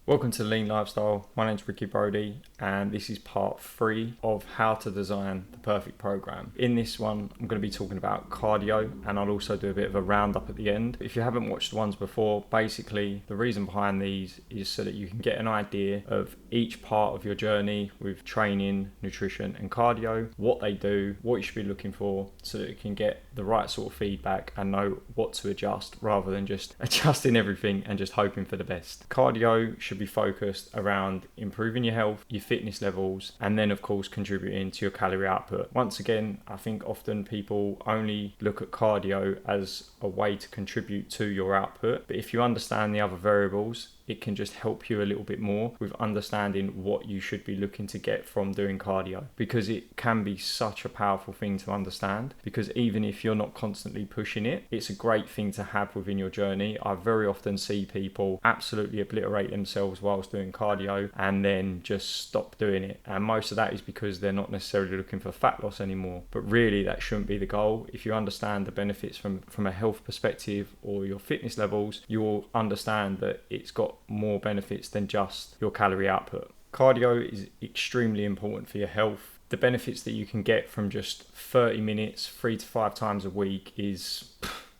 Welcome to Lean Lifestyle. My name's Ricky Brody, and this is part 3 of how to design the perfect program. In this one, I'm going to be talking about cardio, and I'll also do a bit of a roundup at the end. If you haven't watched the ones before, basically the reason behind these is so that you can get an idea of each part of your journey with training, nutrition, and cardio, what they do, what you should be looking for, so that you can get the right sort of feedback and know what to adjust rather than just adjusting everything and just hoping for the best. Cardio should be focused around improving your health, your fitness levels, and then of course contributing to your calorie output. Once again, I think often people only look at cardio as a way to contribute to your output, but if you understand the other variables, it can just help you a little bit more with understanding what you should be looking to get from doing cardio, because it can be such a powerful thing to understand. Because even if you're not constantly pushing it, it's a great thing to have within your journey. I very often see people absolutely obliterate themselves whilst doing cardio and then just stop doing it, and most of that is because they're not necessarily looking for fat loss anymore. But really that shouldn't be the goal. If you understand the benefits from a health perspective or your fitness levels, you'll understand that it's got more benefits than just your calorie output. Cardio is extremely important for your health. The benefits that you can get from just 30 minutes 3 to 5 times a week is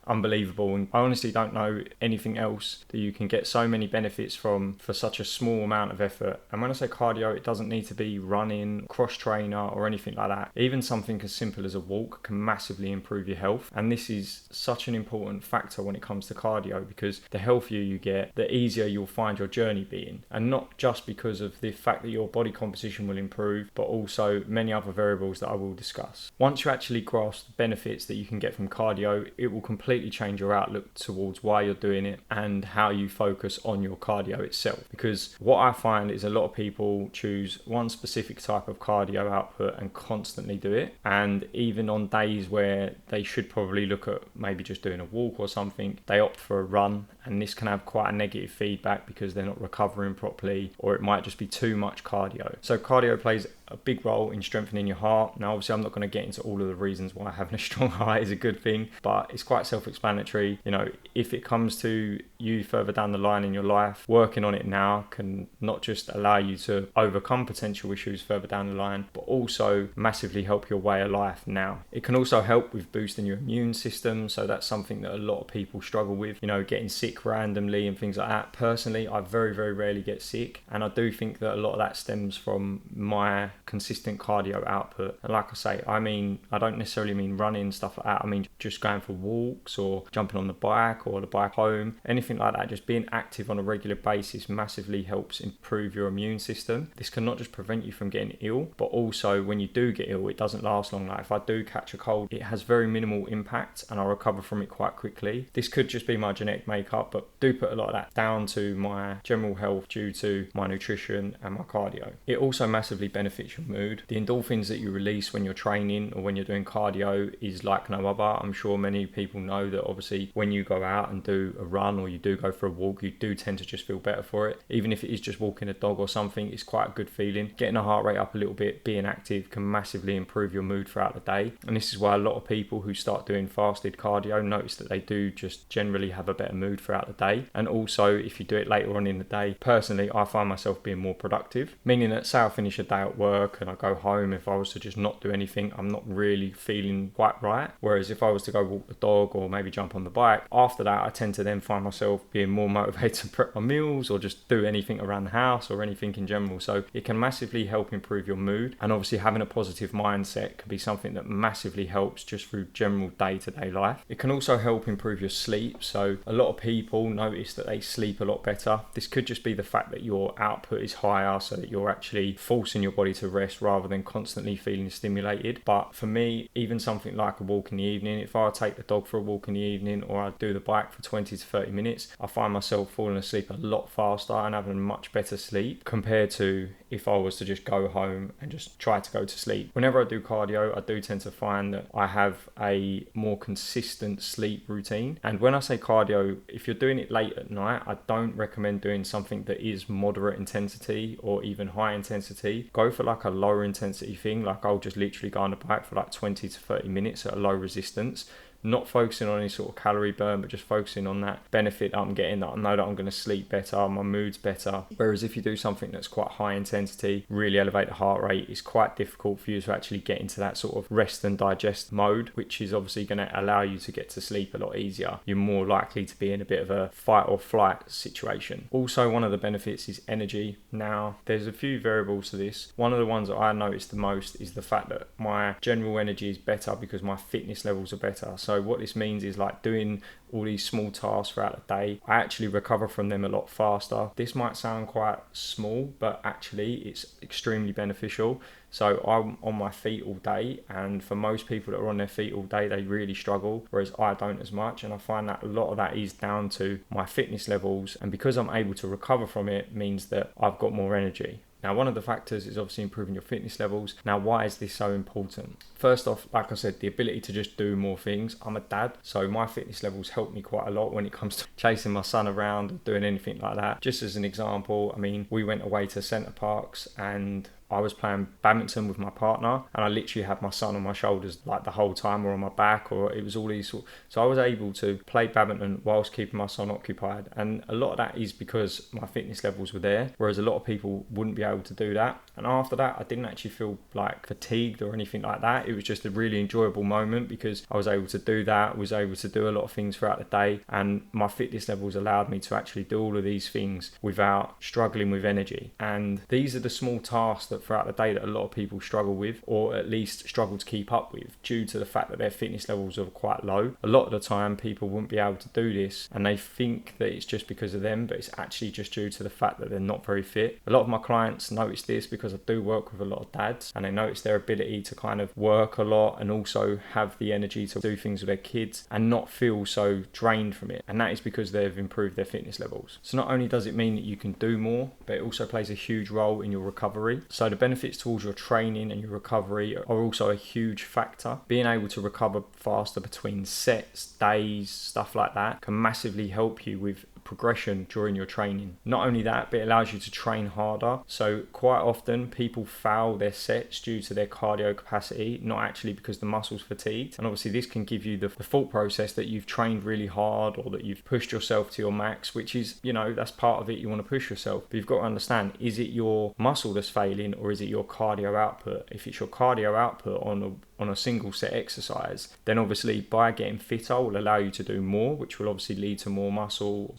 unbelievable, and I honestly don't know anything else that you can get so many benefits from for such a small amount of effort. And when I say cardio, it doesn't need to be running, cross trainer or anything like that. Even something as simple as a walk can massively improve your health, and this is such an important factor when it comes to cardio, because the healthier you get, the easier you'll find your journey being, and not just because of the fact that your body composition will improve, but also many other variables that I will discuss. Once you actually grasp the benefits that you can get from cardio, it will completely change your outlook towards why you're doing it and how you focus on your cardio itself. Because what I find is a lot of people choose one specific type of cardio output and constantly do it, and even on days where they should probably look at maybe just doing a walk or something, they opt for a run, and this can have quite a negative feedback because they're not recovering properly, or it might just be too much cardio. So cardio plays a big role in strengthening your heart. Now obviously I'm not going to get into all of the reasons why having a strong heart is a good thing, but it's quite self-explanatory. You know, if it comes to you further down the line in your life, working on it now can not just allow you to overcome potential issues further down the line, but also massively help your way of life now. It can also help with boosting your immune system, so that's something that a lot of people struggle with, you know, getting sick randomly and things like that. Personally, I very, very rarely get sick, and I do think that a lot of that stems from my consistent cardio output. And like I say, I don't necessarily mean running, stuff like that. I mean just going for walks or jumping on the bike or the bike home, anything like that. Just being active on a regular basis massively helps improve your immune system. This can not just prevent you from getting ill, but also when you do get ill, it doesn't last long. Like if I do catch a cold, it has very minimal impact and I'll recover from it quite quickly. This could just be my genetic makeup, but do put a lot of that down to my general health due to my nutrition and my cardio. It also massively benefits your mood. The endorphins that you release when you're training or when you're doing cardio is like no other. I'm sure many people know that obviously when you go out and do a run or you do go for a walk, you do tend to just feel better for it. Even if it is just walking a dog or something, it's quite a good feeling. Getting the heart rate up a little bit, being active can massively improve your mood throughout the day. And this is why a lot of people who start doing fasted cardio notice that they do just generally have a better mood throughout the day. And also if you do it later on in the day, personally I find myself being more productive, meaning that say I finish a day at work and I go home, if I was to just not do anything, I'm not really feeling quite right. Whereas if I was to go walk the dog or maybe jump on the bike, after that I tend to then find myself being more motivated to prep my meals or just do anything around the house or anything in general. So it can massively help improve your mood, and obviously having a positive mindset can be something that massively helps just through general day-to-day life. It can also help improve your sleep. So a lot of people notice that they sleep a lot better. This could just be the fact that your output is higher, so that you're actually forcing your body to rest rather than constantly feeling stimulated. But for me, even something like a walk in the evening, if I take the dog for a walk in the evening or I do the bike for 20 to 30 minutes, I find myself falling asleep a lot faster and having much better sleep compared to if I was to just go home and just try to go to sleep. Whenever I do cardio, I do tend to find that I have a more consistent sleep routine. And when I say cardio, if you're doing it late at night, I don't recommend doing something that is moderate intensity or even high intensity. Go for like a lower intensity thing. Like I'll just literally go on the bike for like 20 to 30 minutes at a low resistance. not focusing on any sort of calorie burn, but just focusing on that benefit that I'm getting, that I know that I'm going to sleep better, my mood's better. Whereas if you do something that's quite high intensity, really elevate the heart rate, it's quite difficult for you to actually get into that sort of rest and digest mode, which is obviously going to allow you to get to sleep a lot easier. You're more likely to be in a bit of a fight or flight situation. Also, one of the benefits is energy. Now, there's a few variables to this. One of the ones that I noticed the most is the fact that my general energy is better because my fitness levels are better. So what this means is, like, doing all these small tasks throughout the day, I actually recover from them a lot faster. This might sound quite small, but actually it's extremely beneficial. So I'm on my feet all day, and for most people that are on their feet all day, they really struggle, whereas I don't as much. And I find that a lot of that is down to my fitness levels, and because I'm able to recover from it means that I've got more energy. Now, one of the factors is obviously improving your fitness levels. Now, why is this so important? First off, like I said, the ability to just do more things. I'm a dad, so my fitness levels help me quite a lot when it comes to chasing my son around or doing anything like that. Just as an example, I mean, we went away to Centre Parks and I was playing badminton with my partner, and I literally had my son on my shoulders like the whole time, or on my back, or it was all these sort. So I was able to play badminton whilst keeping my son occupied, and a lot of that is because my fitness levels were there, whereas a lot of people wouldn't be able to do that. And after that, I didn't actually feel like fatigued or anything like that. It was just a really enjoyable moment because I was able to do that, was able to do a lot of things throughout the day, and my fitness levels allowed me to actually do all of these things without struggling with energy. And these are the small tasks that throughout the day that a lot of people struggle with, or at least struggle to keep up with, due to the fact that their fitness levels are quite low. A lot of the time people wouldn't be able to do this, and they think that it's just because of them, but it's actually just due to the fact that they're not very fit. A lot of my clients notice this because I do work with a lot of dads, and they notice their ability to kind of work a lot and also have the energy to do things with their kids and not feel so drained from it, and that is because they've improved their fitness levels. So not only does it mean that you can do more, but it also plays a huge role in your recovery. So the benefits towards your training and your recovery are also a huge factor. Being able to recover faster between sets, days, stuff like that can massively help you with progression during your training. Not only that, but it allows you to train harder. So quite often people fail their sets due to their cardio capacity, not actually because the muscle's fatigued. And obviously this can give you the thought process that you've trained really hard, or that you've pushed yourself to your max, which is, you know, that's part of it. You want to push yourself, but you've got to understand, is it your muscle that's failing, or is it your cardio output? If it's your cardio output on a single set exercise, then obviously by getting fitter will allow you to do more, which will obviously lead to more muscle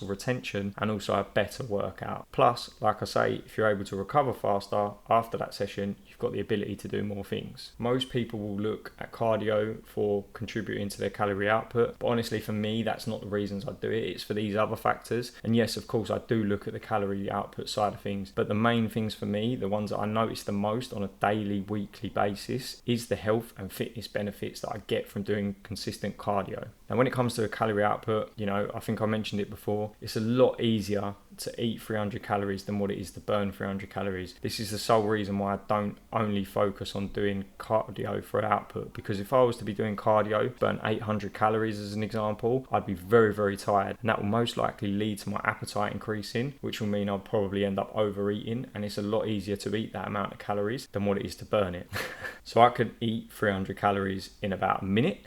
retention, and also a better workout. Plus, like I say, if you're able to recover faster after that session, you've got the ability to do more things. Most people will look at cardio for contributing to their calorie output, but honestly for me, that's not the reasons I do it. It's for these other factors. And yes, of course, I do look at the calorie output side of things, but the main things for me, the ones that I notice the most on a daily, weekly basis, is the health and fitness benefits that I get from doing consistent cardio. Now, when it comes to calorie output, you know, I think I mentioned it before, it's a lot easier to eat 300 calories than what it is to burn 300 calories. This is the sole reason why I don't only focus on doing cardio for output, because if I was to be doing cardio, burn 800 calories as an example, I'd be very, very tired, and that will most likely lead to my appetite increasing, which will mean I'll probably end up overeating, and it's a lot easier to eat that amount of calories than what it is to burn it. So I could eat 300 calories in about a minute,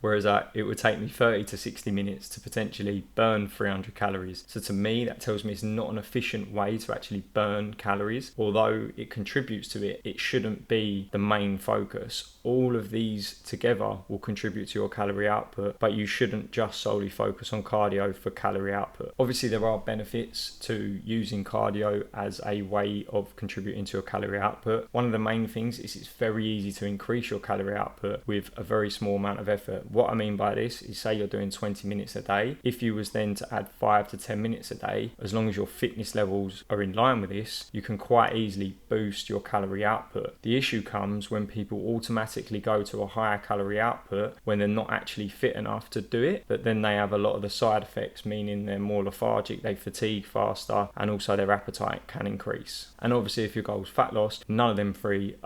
whereas it would take me 30 to 60 minutes to potentially burn 300 calories. So to me, that tells me it's not an efficient way to actually burn calories. Although it contributes to it, it shouldn't be the main focus. All of these together will contribute to your calorie output, but you shouldn't just solely focus on cardio for calorie output. Obviously, there are benefits to using cardio as a way of contributing to your calorie output. One of the main things is it's very easy to increase your calorie output with a very small amount of effort. What I mean by this is, say you're doing 20 minutes a day. If you was then to add 5 to 10 minutes a day, as long as your fitness levels are in line with this, you can quite easily boost your calorie output. The issue comes when people automatically go to a higher calorie output when they're not actually fit enough to do it, but then they have a lot of the side effects, meaning they're more lethargic, they fatigue faster, and also their appetite can increase. And obviously, if your goal is fat loss, none of them three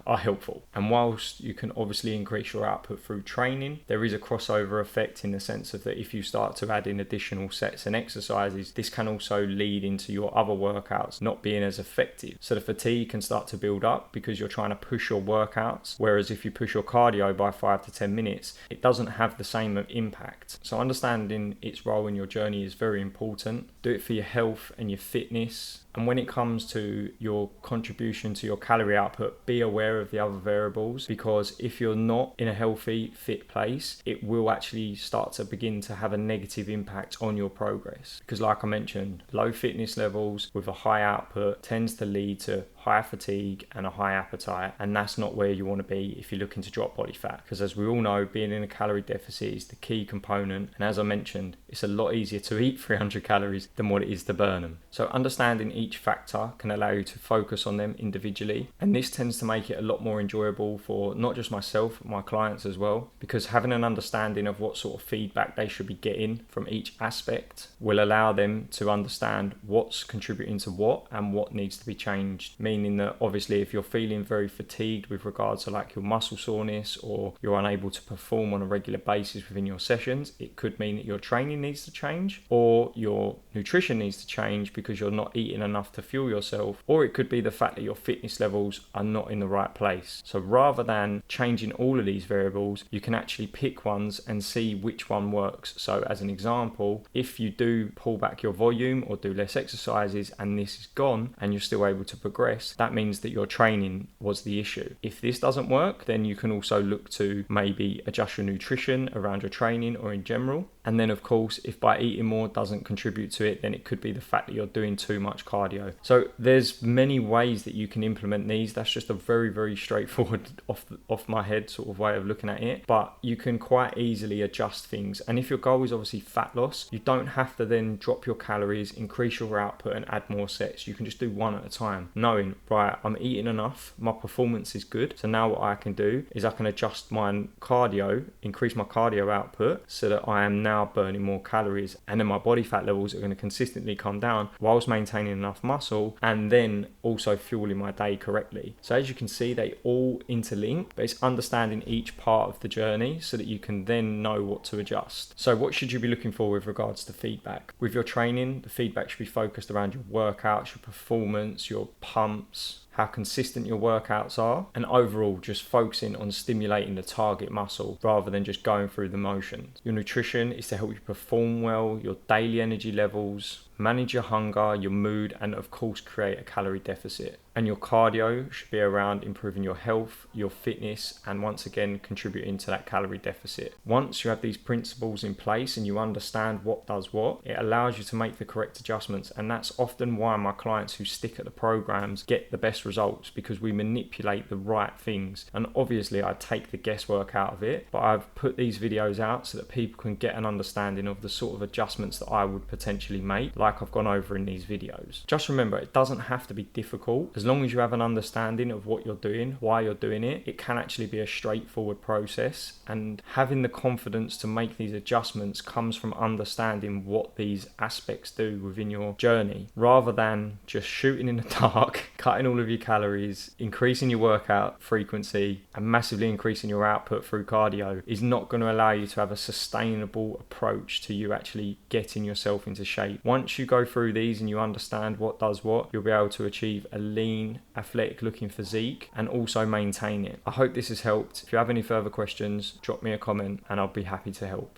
are helpful. And whilst you can obviously increase your output through training, there is a crossover effect in the sense of that if you start to add in additional sets and exercises, this can also also lead into your other workouts not being as effective. So the fatigue can start to build up because you're trying to push your workouts, whereas if you push your cardio by 5 to 10 minutes, it doesn't have the same impact. So understanding its role in your journey is very important. Do it for your health and your fitness. And when it comes to your contribution to your calorie output, be aware of the other variables, because if you're not in a healthy, fit place, it will actually start to begin to have a negative impact on your progress. Because like I mentioned, low fitness levels with a high output tends to lead to high fatigue and a high appetite, and that's not where you want to be if you're looking to drop body fat, because as we all know, being in a calorie deficit is the key component, and as I mentioned, it's a lot easier to eat 300 calories than what it is to burn them. So understanding each factor can allow you to focus on them individually, and this tends to make it a lot more enjoyable for not just myself but my clients as well, because having an understanding of what sort of feedback they should be getting from each aspect will allow them to understand what's contributing to what and what needs to be changed. Meaning that obviously if you're feeling very fatigued with regards to like your muscle soreness, or you're unable to perform on a regular basis within your sessions, it could mean that your training needs to change, or your nutrition needs to change because you're not eating enough to fuel yourself, or it could be the fact that your fitness levels are not in the right place. So rather than changing all of these variables, you can actually pick ones and see which one works. So as an example, if you do pull back your volume or do less exercises and this is gone and you're still able to progress, that means that your training was the issue. If this doesn't work, then you can also look to maybe adjust your nutrition around your training or in general. And then of course, if by eating more doesn't contribute to it, then it could be the fact that you're doing too much cardio. So there's many ways that you can implement these. That's just a very, very straightforward off my head sort of way of looking at it, but you can quite easily adjust things. And if your goal is obviously fat loss, you don't have to then drop your calories, increase your output and add more sets. You can just do one at a time, knowing, right, I'm eating enough, my performance is good, so now what I can do is I can adjust my cardio, increase my cardio output so that I am now burning more calories, and then my body fat levels are going to consistently come down whilst maintaining enough muscle and then also fueling my day correctly. So as you can see, they all interlink, but it's understanding each part of the journey so that you can then know what to adjust. So what should you be looking for with regards to feedback? With your training, the feedback should be focused around your workouts, your performance, your pumps, how consistent your workouts are, and overall just focusing on stimulating the target muscle rather than just going through the motions. Your nutrition is to help you perform well, your daily energy levels, manage your hunger, your mood, and of course create a calorie deficit. And your cardio should be around improving your health, your fitness, and once again contributing to that calorie deficit. Once you have these principles in place and you understand what does what, it allows you to make the correct adjustments, and that's often why my clients who stick at the programs get the best results, because we manipulate the right things. And obviously I take the guesswork out of it, but I've put these videos out so that people can get an understanding of the sort of adjustments that I would potentially make, like I've gone over in these videos. Just remember, it doesn't have to be difficult. As long as you have an understanding of what you're doing, why you're doing it, it can actually be a straightforward process. And having the confidence to make these adjustments comes from understanding what these aspects do within your journey, rather than just shooting in the dark, cutting all of your calories, increasing your workout frequency and massively increasing your output through cardio is not going to allow you to have a sustainable approach to you actually getting yourself into shape. Once you go through these and you understand what does what, you'll be able to achieve a lean, athletic looking physique and also maintain it. I hope this has helped. If you have any further questions, drop me a comment and I'll be happy to help.